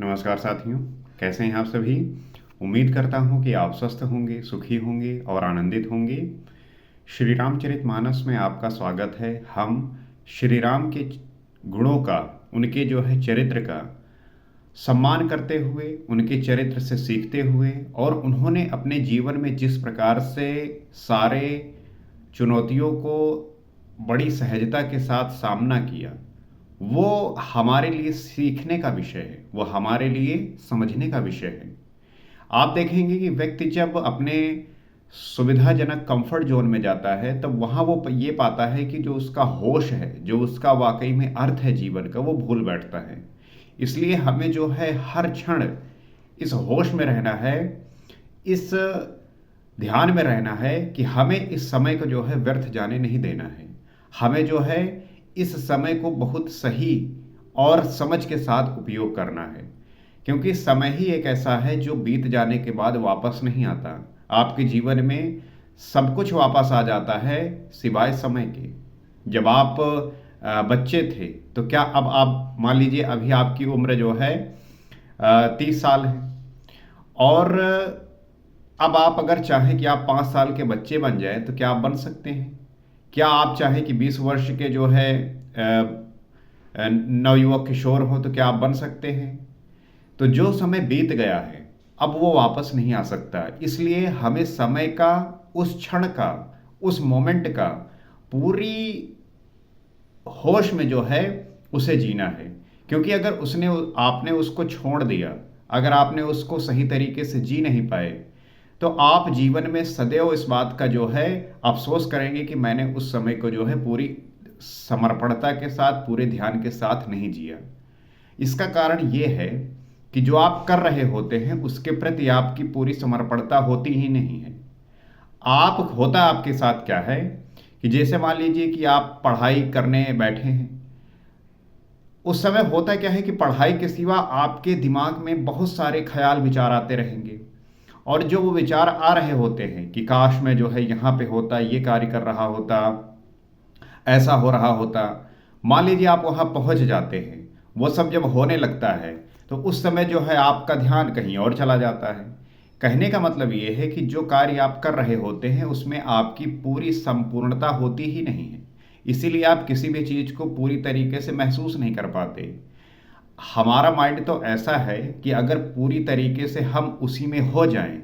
नमस्कार साथियों, कैसे हैं आप सभी। उम्मीद करता हूं कि आप स्वस्थ होंगे, सुखी होंगे और आनंदित होंगे। श्री रामचरितमानस में आपका स्वागत है। हम श्री राम के गुणों का, उनके जो है चरित्र का सम्मान करते हुए, उनके चरित्र से सीखते हुए और उन्होंने अपने जीवन में जिस प्रकार से सारे चुनौतियों को बड़ी सहजता के साथ सामना किया, वो हमारे लिए सीखने का विषय है, वो हमारे लिए समझने का विषय है। आप देखेंगे कि व्यक्ति जब अपने सुविधाजनक कंफर्ट जोन में जाता है तब वहाँ वो ये पाता है कि जो उसका होश है, जो उसका वाकई में अर्थ है जीवन का, वो भूल बैठता है। इसलिए हमें जो है हर क्षण इस होश में रहना है, इस ध्यान में रहना है कि हमें इस समय को जो है व्यर्थ जाने नहीं देना है। हमें जो है इस समय को बहुत सही और समझ के साथ उपयोग करना है, क्योंकि समय ही एक ऐसा है जो बीत जाने के बाद वापस नहीं आता। आपके जीवन में सब कुछ वापस आ जाता है सिवाय समय के। जब आप बच्चे थे तो क्या अब आप मान लीजिए अभी आपकी उम्र जो है 30 साल है, और अब आप अगर चाहें कि आप 5 साल के बच्चे बन जाएं तो क्या आप बन सकते हैं? क्या आप चाहें कि 20 वर्ष के जो है नवयुवक किशोर हो तो क्या आप बन सकते हैं? तो जो समय बीत गया है अब वो वापस नहीं आ सकता। इसलिए हमें समय का, उस क्षण का, उस मोमेंट का पूरी होश में जो है उसे जीना है। क्योंकि अगर उसने आपने उसको छोड़ दिया, अगर आपने उसको सही तरीके से जी नहीं पाए, तो आप जीवन में सदैव इस बात का जो है अफसोस करेंगे कि मैंने उस समय को जो है पूरी समर्पणता के साथ, पूरे ध्यान के साथ नहीं जिया। इसका कारण ये है कि जो आप कर रहे होते हैं उसके प्रति आपकी पूरी समर्पणता होती ही नहीं है। आप होता आपके साथ क्या है कि जैसे मान लीजिए कि आप पढ़ाई करने बैठे हैं, उस समय होता क्या है कि पढ़ाई के सिवा आपके दिमाग में बहुत सारे ख्याल विचार आते रहेंगे, और जो वो विचार आ रहे होते हैं कि काश मैं जो है यहाँ पे होता, ये कार्य कर रहा होता, ऐसा हो रहा होता। मान लीजिए आप वहाँ पहुँच जाते हैं, वो सब जब होने लगता है तो उस समय जो है आपका ध्यान कहीं और चला जाता है। कहने का मतलब ये है कि जो कार्य आप कर रहे होते हैं उसमें आपकी पूरी संपूर्णता होती ही नहीं है। इसीलिए आप किसी भी चीज़ को पूरी तरीके से महसूस नहीं कर पाते। हमारा माइंड तो ऐसा है कि अगर पूरी तरीके से हम उसी में हो जाएं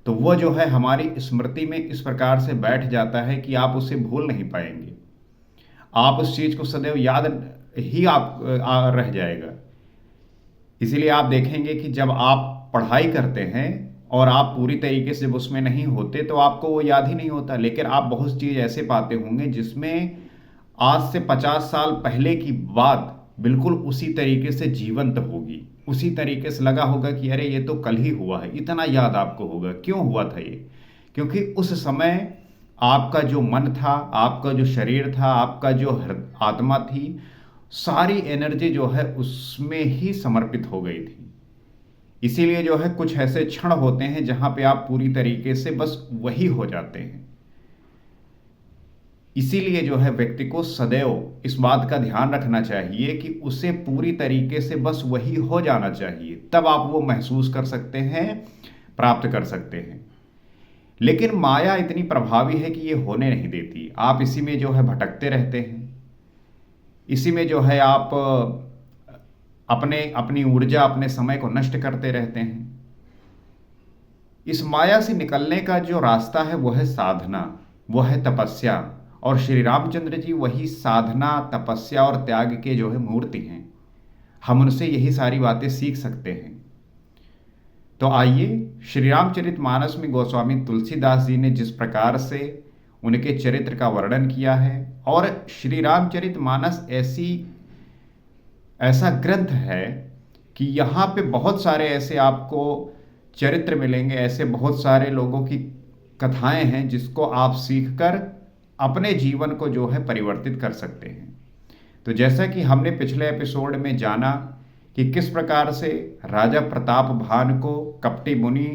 तो वो जो है हमारी स्मृति में इस प्रकार से बैठ जाता है कि आप उसे भूल नहीं पाएंगे। आप उस चीज़ को सदैव याद ही आप रह जाएगा। इसीलिए आप देखेंगे कि जब आप पढ़ाई करते हैं और आप पूरी तरीके से उसमें नहीं होते तो आपको वो याद ही नहीं होता, लेकिन आप बहुत चीज़ ऐसे पाते होंगे जिसमें आज से 50 साल पहले की बात बिल्कुल उसी तरीके से जीवंत होगी। उसी तरीके से लगा होगा कि अरे ये तो कल ही हुआ है। इतना याद आपको होगा। क्यों हुआ था ये? क्योंकि उस समय आपका जो मन था, आपका जो शरीर था, आपका जो आत्मा थी, सारी एनर्जी जो है उसमें ही समर्पित हो गई थी। इसीलिए जो है कुछ ऐसे क्षण होते हैं जहां पे आप पूरी तरीके से बस वही हो जाते हैं। इसीलिए जो है व्यक्ति को सदैव इस बात का ध्यान रखना चाहिए कि उसे पूरी तरीके से बस वही हो जाना चाहिए, तब आप वो महसूस कर सकते हैं, प्राप्त कर सकते हैं। लेकिन माया इतनी प्रभावी है कि ये होने नहीं देती। आप इसी में जो है भटकते रहते हैं। इसी में जो है आप अपने अपनी ऊर्जा, अपने समय को नष्ट करते रहते हैं। इस माया से निकलने का जो रास्ता है वो है साधना, वो है तपस्या। और श्री रामचंद्र जी वही साधना, तपस्या और त्याग के जो है मूर्ति हैं। हम उनसे यही सारी बातें सीख सकते हैं। तो आइए, श्री रामचरितमानस में गोस्वामी तुलसीदास जी ने जिस प्रकार से उनके चरित्र का वर्णन किया है, और श्री रामचरितमानस ऐसा ग्रंथ है कि यहाँ पे बहुत सारे ऐसे आपको चरित्र मिलेंगे, ऐसे बहुत सारे लोगों की कथाएं हैं जिसको आप सीखकर अपने जीवन को जो है परिवर्तित कर सकते हैं। तो जैसा कि हमने पिछले एपिसोड में जाना कि किस प्रकार से राजा प्रताप भान को कपटी मुनि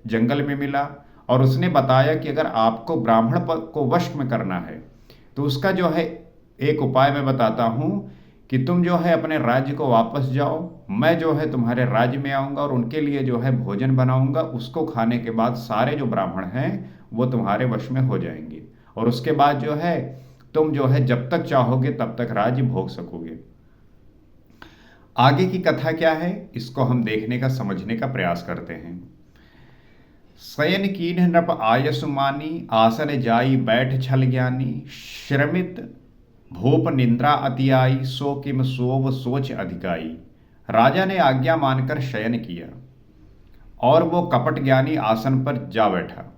जंगल में मिला और उसने बताया कि अगर आपको ब्राह्मण को वश में करना है तो उसका जो है एक उपाय मैं बताता हूँ कि तुम जो है अपने राज्य को वापस जाओ, मैं जो है तुम्हारे राज्य में आऊँगा और उनके लिए जो है भोजन बनाऊँगा, उसको खाने के बाद सारे जो ब्राह्मण हैं वो तुम्हारे वश में हो जाएंगे, और उसके बाद जो है तुम जो है जब तक चाहोगे तब तक राज्य भोग सकोगे। आगे की कथा क्या है, इसको हम देखने का, समझने का प्रयास करते हैं। शयन कीन्ह नृप आयसु मानी, आसन जाई बैठ छल ज्ञानी, श्रमित भूप निंद्रा अति आई, सो किम सोव सोच अधिकाई। राजा ने आज्ञा मानकर शयन किया और वो कपट ज्ञानी आसन पर जा बैठा।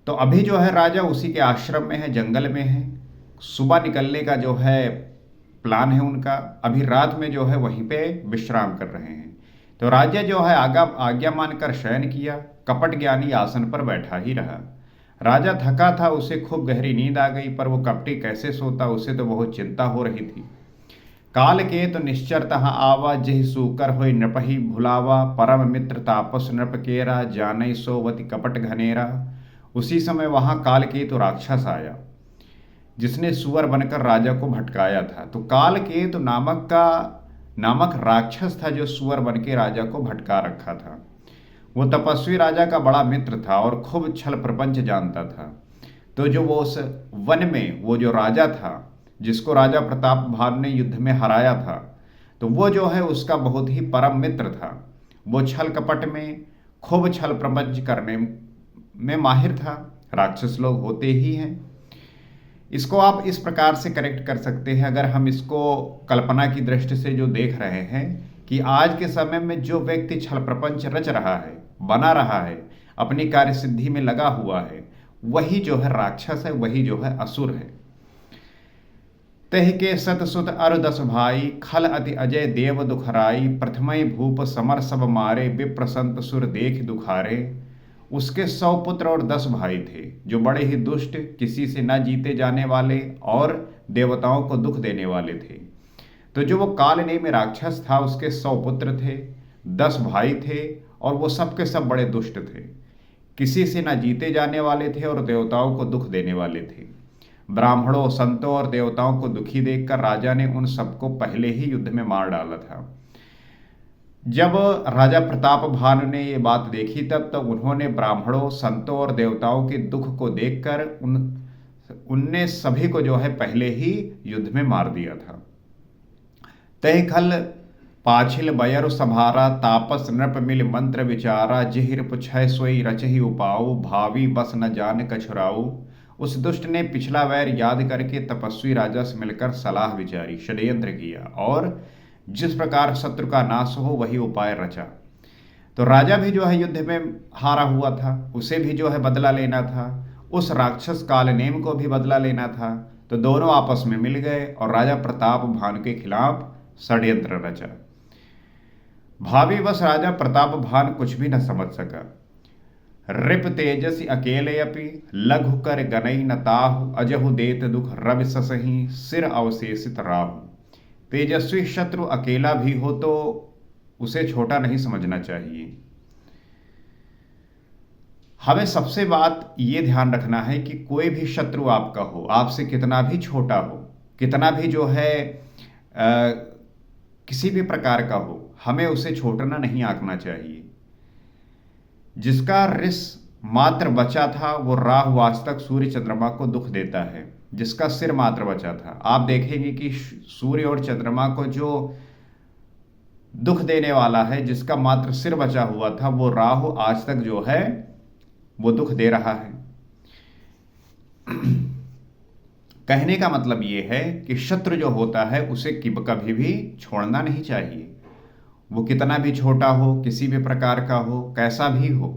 तो अभी जो है राजा उसी के आश्रम में है, जंगल में है। सुबह निकलने का जो है प्लान है उनका, अभी रात में जो है वहीं पे विश्राम कर रहे हैं। तो राजा जो है आज्ञा मानकर शयन किया, कपट ज्ञानी आसन पर बैठा ही रहा। राजा थका था, उसे खूब गहरी नींद आ गई, पर वो कपटी कैसे सोता, उसे तो बहुत चिंता हो रही थी। काल के तो निश्चर तहाँ आवा, जहि सूकर होय नृपहि भुलावा, परम मित्र तापस नृप केरा, जानई सोवति कपट घनेरा। उसी समय वहां कालकेतु राक्षस आया, जिसने सुअर बनकर राजा को भटकाया था। तो कालकेतु नामक राक्षस था जो सुअर बन के राजा को भटका रखा था। वो तपस्वी राजा का बड़ा मित्र था और खूब छल प्रपंच जानता था। तो जो वो उस वन में वो जो राजा था, जिसको राजा प्रताप भानु ने युद्ध में हराया था, तो वो जो है उसका बहुत ही परम मित्र था। वो छल कपट में खूब छल प्रपंच करने में माहिर था। राक्षस लोग होते ही हैं। इसको आप इस प्रकार से करेक्ट कर सकते हैं, अगर हम इसको कल्पना की दृष्टि से जो देख रहे हैं कि आज के समय में जो व्यक्ति छल प्रपंच रच रहा है, बना रहा है, अपनी कार्य सिद्धि में लगा हुआ है, वही जो है राक्षस है, वही जो है असुर है। तह के सत सुत अरु 10 भाई, खल अति अजय देव दुखराई, प्रथमय भूप समर सब मारे, विप्र संत सुर देख दुखारे। उसके 100 पुत्र और 10 भाई थे, जो बड़े ही दुष्ट, किसी से न जीते जाने वाले और देवताओं को दुख देने वाले थे। तो जो वो कालनेमी राक्षस था, उसके 100 पुत्र थे, 10 भाई थे, और वो सब के सब बड़े दुष्ट थे, किसी से न जीते जाने वाले थे और देवताओं को दुख देने वाले थे। ब्राह्मणों, संतों और देवताओं को दुखी देखकर राजा ने उन सबको पहले ही युद्ध में मार डाला था। जब राजा प्रताप भानु ने ये बात देखी, तब उन्होंने ब्राह्मणों, संतों और देवताओं के दुख को देखकर उनने सभी को जो है पहले ही युद्ध में मार दिया था। तह खल पाछिल बयरु सभारा, तापस नृप मिल मंत्र विचारा, जिहिर पुछै सोई रचहि उपाऊ, भावी बस न जान कछुराऊ। उस दुष्ट ने पिछला वैर याद करके तपस्वी राजा से मिलकर सलाह विचारी, षड्यंत्र किया और जिस प्रकार शत्रु का नाश हो वही उपाय रचा। तो राजा भी जो है युद्ध में हारा हुआ था, उसे भी जो है बदला लेना था, उस राक्षस कालनेम को भी बदला लेना था। तो दोनों आपस में मिल गए और राजा प्रताप भानु के खिलाफ षड्यंत्र रचा। भावी बस राजा प्रताप भानु कुछ भी न समझ सका। रिप तेजसी अकेले अपि, लघु कर गनई न ताहु, अजहु देत दुख रवि ससही, सिर अवशेषित राहु। तेजस्वी शत्रु अकेला भी हो तो उसे छोटा नहीं समझना चाहिए। हमें सबसे बात ये ध्यान रखना है कि कोई भी शत्रु आपका हो, आपसे कितना भी छोटा हो, कितना भी जो है किसी भी प्रकार का हो, हमें उसे छोड़ना नहीं आंकना चाहिए। जिसका रिस मात्र बचा था वो राहु आज तक सूर्य चंद्रमा को दुख देता है, जिसका सिर मात्र बचा था। आप देखेंगे कि सूर्य और चंद्रमा को जो दुख देने वाला है, जिसका मात्र सिर बचा हुआ था, वो राहु आज तक जो है वो दुख दे रहा है। कहने का मतलब ये है कि शत्रु जो होता है उसे कभी भी छोड़ना नहीं चाहिए। वो कितना भी छोटा हो, किसी भी प्रकार का हो, कैसा भी हो,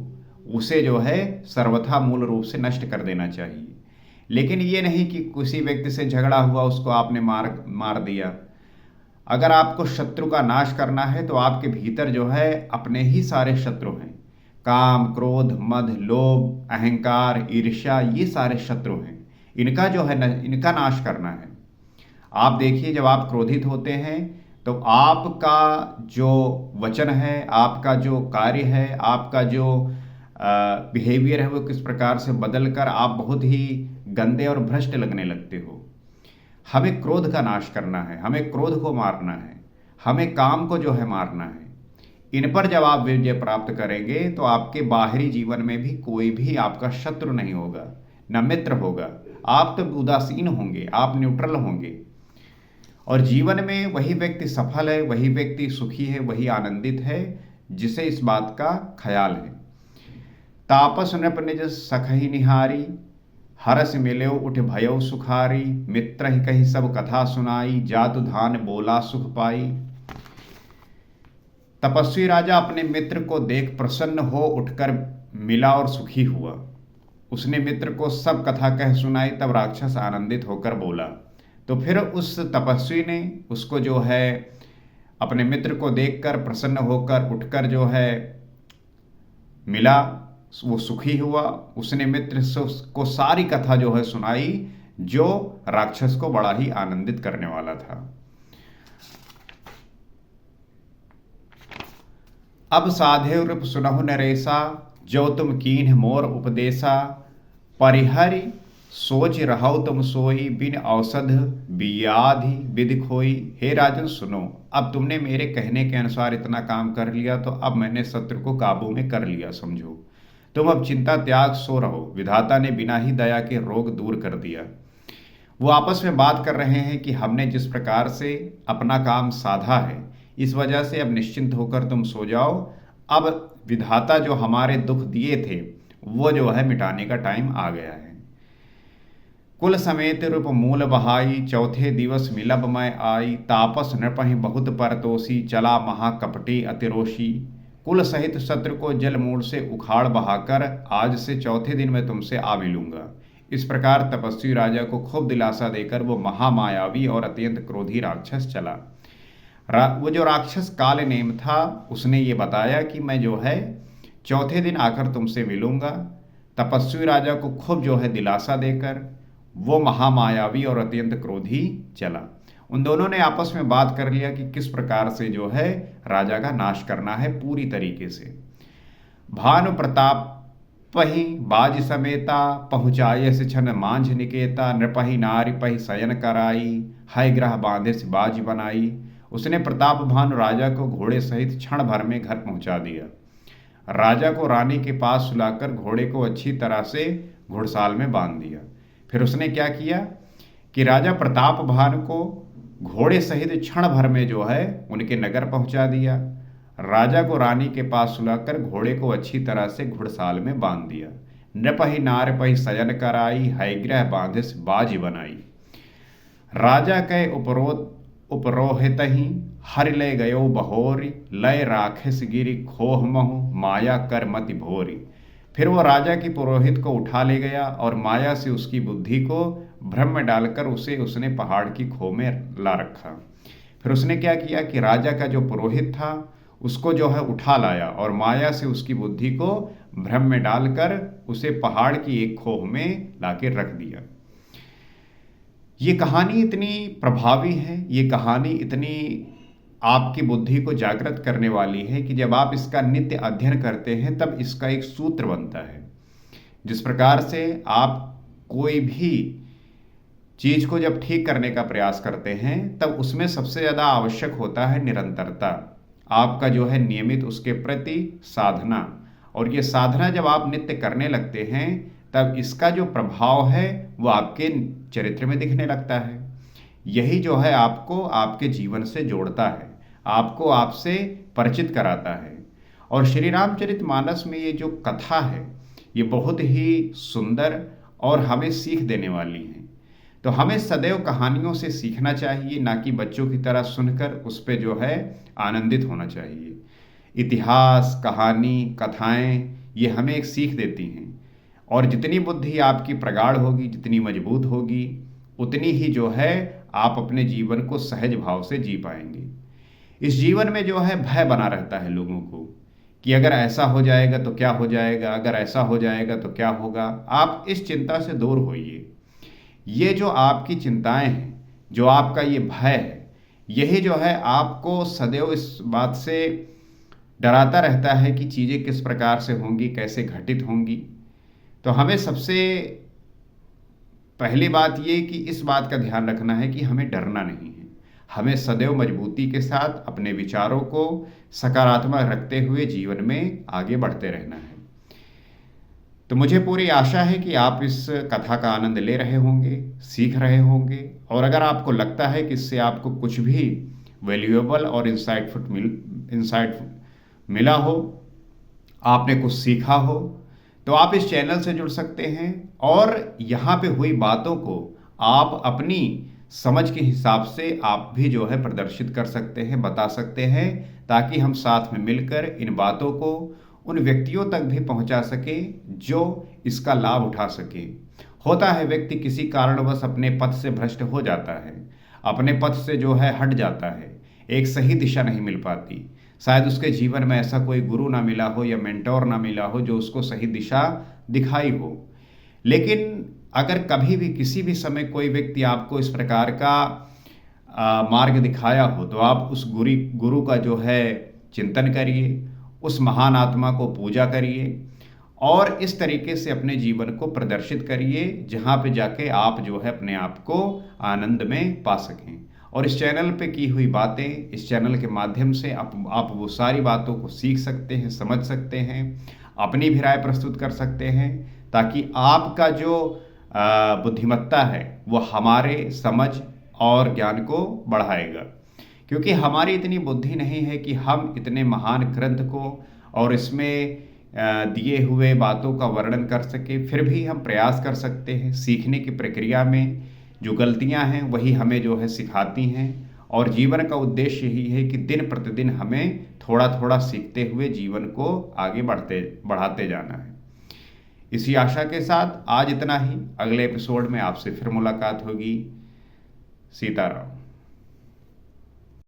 उसे जो है सर्वथा मूल रूप से नष्ट कर देना चाहिए। लेकिन ये नहीं कि किसी व्यक्ति से झगड़ा हुआ, उसको आपने मार दिया। अगर आपको शत्रु का नाश करना है तो आपके भीतर जो है अपने ही सारे शत्रु हैं। काम, क्रोध, मद, लोभ, अहंकार, ईर्ष्या, ये सारे शत्रु हैं। इनका जो है इनका नाश करना है। आप देखिए, जब आप क्रोधित होते हैं तो आपका जो वचन है, आपका जो कार्य है, आपका जो बिहेवियर है, वो किस प्रकार से बदल कर आप बहुत ही गंदे और भ्रष्ट लगने लगते हो। हमें क्रोध का नाश करना है, हमें क्रोध को मारना है, हमें काम को जो है मारना है। इन पर जब आप विजय प्राप्त करेंगे तो आपके बाहरी जीवन में भी कोई भी आपका शत्रु नहीं होगा, न मित्र होगा। आप तो उदासीन होंगे, आप न्यूट्रल होंगे। और जीवन में वही व्यक्ति सफल है, वही व्यक्ति सुखी है, वही आनंदित है जिसे इस बात का ख्याल है। तापस नृप निज सखहि निहारी, हरस मिल्यो उठ भयो सुखारी। मित्र ही कही सब कथा सुनाई, जातु धान बोला सुख पाई। तपस्वी राजा अपने मित्र को देख प्रसन्न हो उठकर मिला और सुखी हुआ। उसने मित्र को सब कथा कह सुनाई, तब राक्षस आनंदित होकर बोला। तो फिर उस तपस्वी ने उसको जो है अपने मित्र को देखकर प्रसन्न होकर उठकर जो है मिला, वो सुखी हुआ। उसने मित्र को सारी कथा जो है सुनाई, जो राक्षस को बड़ा ही आनंदित करने वाला था। अब साधे रूप सुनहु नरेसा, जो तुम कीन्ह मोर उपदेशा। परिहरि सोच रहो तुम सोई, बिन औषध बियाधि विधि खोई। हे राजन सुनो, अब तुमने मेरे कहने के अनुसार इतना काम कर लिया, तो अब मैंने शत्रु को काबू में कर लिया समझो। तुम अब चिंता त्याग सो रहो, विधाता ने बिना ही दया के रोग दूर कर दिया। वो आपस में बात कर रहे हैं कि हमने जिस प्रकार से अपना काम साधा है, इस वजह से अब निश्चिंत होकर तुम सो जाओ। अब विधाता जो हमारे दुख दिए थे वो जो है मिटाने का टाइम आ गया है। कुल समेत रूप मूल बहाई, चौथे दिवस मिलब मैं आई। तापस नृपहि बहुत परतोषी, चला महाकपटी अतिरोषी। कुल सहित शत्रु को जल मूल से उखाड़ बहाकर आज से चौथे दिन मैं तुमसे आ मिलूंगा। इस प्रकार तपस्वी राजा को खूब दिलासा देकर वो महामायावी और अत्यंत क्रोधी राक्षस चला। वो जो राक्षस काल नेम था, उसने ये बताया कि मैं जो है चौथे दिन आकर तुमसे मिलूंगा। तपस्वी राजा को खूब जो है दिलासा देकर वो महामायावी और अत्यंत क्रोधी चला। उन दोनों ने आपस में बात कर लिया कि किस प्रकार से जो है राजा का नाश करना है पूरी तरीके से। भानु प्रताप पही बाज समेता, पहुँचाये से छन मांझ निकेता। नृपहि नारी पही शयन कराई, है ग्रह बांधे से बाज बनाई। उसने प्रताप भानु राजा को घोड़े सहित क्षण भर में घर पहुंचा दिया। राजा को रानी के पास सुलाकर घोड़े को अच्छी तरह से घुड़साल में बांध दिया। फिर उसने क्या किया कि राजा प्रताप भानु को घोड़े सहित क्षण भर में जो है उनके नगर पहुंचा दिया। राजा को रानी के पास सुलाकर घोड़े को अच्छी तरह से घुड़साल में बांध दिया। नृपहि नार पहि शयन कराई, है ग्रह बांधे से बाज बनाई। राजा के उपरोहित ही हर ले गयो बहोरी, लय राखिस गिरी खोह महु, माया कर मति भोरी। फिर वो राजा की पुरोहित को उठा ले गया और माया से उसकी बुद्धि को भ्रम में डालकर उसने पहाड़ की खो में ला रखा। फिर उसने क्या किया कि राजा का जो पुरोहित था उसको जो है उठा लाया और माया से उसकी बुद्धि को भ्रम में डालकर उसे पहाड़ की एक खोह में लाके रख दिया। ये कहानी इतनी प्रभावी है, ये कहानी इतनी आपकी बुद्धि को जागृत करने वाली है कि जब आप इसका नित्य अध्ययन करते हैं तब इसका एक सूत्र बनता है। जिस प्रकार से आप कोई भी चीज को जब ठीक करने का प्रयास करते हैं तब उसमें सबसे ज़्यादा आवश्यक होता है निरंतरता, आपका जो है नियमित उसके प्रति साधना। और ये साधना जब आप नित्य करने लगते हैं तब इसका जो प्रभाव है वो आपके चरित्र में दिखने लगता है। यही जो है आपको आपके जीवन से जोड़ता है, आपको आपसे परिचित कराता है। और श्री रामचरितमानस में ये जो कथा है ये बहुत ही सुंदर और हमें सीख देने वाली है। तो हमें सदैव कहानियों से सीखना चाहिए, ना कि बच्चों की तरह सुनकर उस पर जो है आनंदित होना चाहिए। इतिहास, कहानी, कथाएं ये हमें एक सीख देती हैं। और जितनी बुद्धि आपकी प्रगाढ़ होगी, जितनी मजबूत होगी, उतनी ही जो है आप अपने जीवन को सहज भाव से जी पाएंगे। इस जीवन में जो है भय बना रहता है लोगों को कि अगर ऐसा हो जाएगा तो क्या हो जाएगा, अगर ऐसा हो जाएगा तो क्या होगा। आप इस चिंता से दूर होइए। ये जो आपकी चिंताएं हैं, जो आपका ये भय है, यही जो है आपको सदैव इस बात से डराता रहता है कि चीज़ें किस प्रकार से होंगी, कैसे घटित होंगी। तो हमें सबसे पहली बात ये कि इस बात का ध्यान रखना है कि हमें डरना नहीं है। हमें सदैव मजबूती के साथ अपने विचारों को सकारात्मक रखते हुए जीवन में आगे बढ़ते रहना है। तो मुझे पूरी आशा है कि आप इस कथा का आनंद ले रहे होंगे, सीख रहे होंगे, और अगर आपको लगता है कि इससे आपको कुछ भी वैल्यूएबल और इंसाइट मिला हो, आपने कुछ सीखा हो, तो आप इस चैनल से जुड़ सकते हैं और यहाँ पे हुई बातों को आप अपनी समझ के हिसाब से आप भी जो है प्रदर्शित कर सकते हैं, बता सकते हैं, ताकि हम साथ में मिलकर इन बातों को उन व्यक्तियों तक भी पहुंचा सके जो इसका लाभ उठा सके। होता है व्यक्ति किसी कारणवश अपने पथ से भ्रष्ट हो जाता है, अपने पथ से जो है हट जाता है, एक सही दिशा नहीं मिल पाती। शायद उसके जीवन में ऐसा कोई गुरु ना मिला हो या मेंटोर ना मिला हो जो उसको सही दिशा दिखाई हो। लेकिन अगर कभी भी किसी भी समय कोई व्यक्ति आपको इस प्रकार का मार्ग दिखाया हो, तो आप उस गुरु का जो है चिंतन करिए, उस महान आत्मा को पूजा करिए और इस तरीके से अपने जीवन को प्रदर्शित करिए जहाँ पे जाके आप जो है अपने आप को आनंद में पा सकें। और इस चैनल पे की हुई बातें, इस चैनल के माध्यम से आप वो सारी बातों को सीख सकते हैं, समझ सकते हैं, अपनी भी राय प्रस्तुत कर सकते हैं, ताकि आपका जो बुद्धिमत्ता है वो हमारे समझ और ज्ञान को बढ़ाएगा। क्योंकि हमारी इतनी बुद्धि नहीं है कि हम इतने महान ग्रंथ को और इसमें दिए हुए बातों का वर्णन कर सके। फिर भी हम प्रयास कर सकते हैं। सीखने की प्रक्रिया में जो गलतियां हैं वही हमें जो है सिखाती हैं, और जीवन का उद्देश्य यही है कि दिन प्रतिदिन हमें थोड़ा थोड़ा सीखते हुए जीवन को आगे बढ़ाते जाना है। इसी आशा के साथ आज इतना ही। अगले एपिसोड में आपसे फिर मुलाकात होगी। सीताराम।